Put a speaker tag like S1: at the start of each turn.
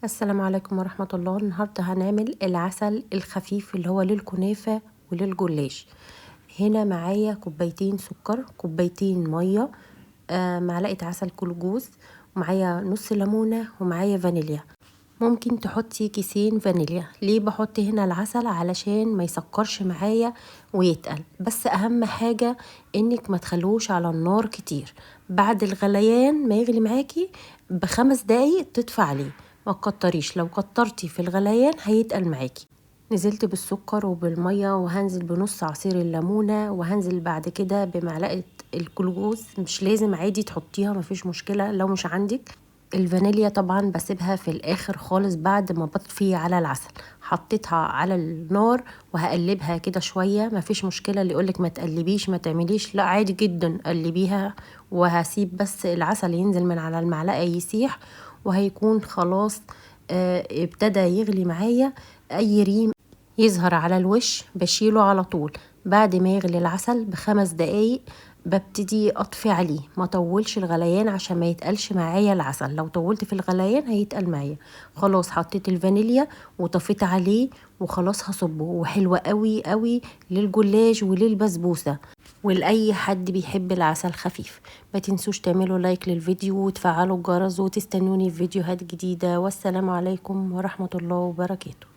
S1: السلام عليكم ورحمة الله. النهاردة هنعمل العسل الخفيف اللي هو للكنافة وللجلاش. هنا معايا كوبايتين سكر، كوبايتين مية، معلقة عسل كل جوز، ومعايا نص ليمونة، ومعايا فانيليا. ممكن تحطي كيسين فانيليا. ليه بحط هنا العسل؟ علشان ما يسكرش معايا ويتقل. بس اهم حاجة انك ما تخلوش على النار كتير. بعد الغليان ما يغلي معاكي ب5 دقايق تطفي عليه، ما تكتريش. لو كترتي في الغليان هيتقل معاكي. نزلت بالسكر وبالمية، وهنزل بنص عصير الليمونة، وهنزل بعد كده بمعلقة الكلوكوز. مش لازم، عادي تحطيها، مفيش مشكلة لو مش عندك. الفانيليا طبعا بسيبها في الاخر خالص بعد ما بطفي على العسل. حطيتها على النار وهقلبها كده شويه، مفيش مشكله. اللي يقولك ما تقلبيش ما تعمليش، لا عادي جدا قلبيها. وهسيب بس العسل ينزل من على المعلقه يسيح، وهيكون خلاص ابتدى يغلي معايا. اي ريم يظهر على الوش بشيله على طول. بعد ما يغلي العسل ب5 دقايق ببتدي اطفي عليه. ما طولش الغليان عشان ما يتقلش معايا العسل. لو طولت في الغليان هيتقل معايا. خلاص حطيت الفانيليا وطفيت عليه، وخلاص هصبه. وحلوة قوي قوي للجلاش وللبسبوسة ولأي حد بيحب العسل خفيف. ما تنسوش تعملوا لايك للفيديو وتفعلوا الجرس وتستنوني في فيديوهات جديدة. والسلام عليكم ورحمة الله وبركاته.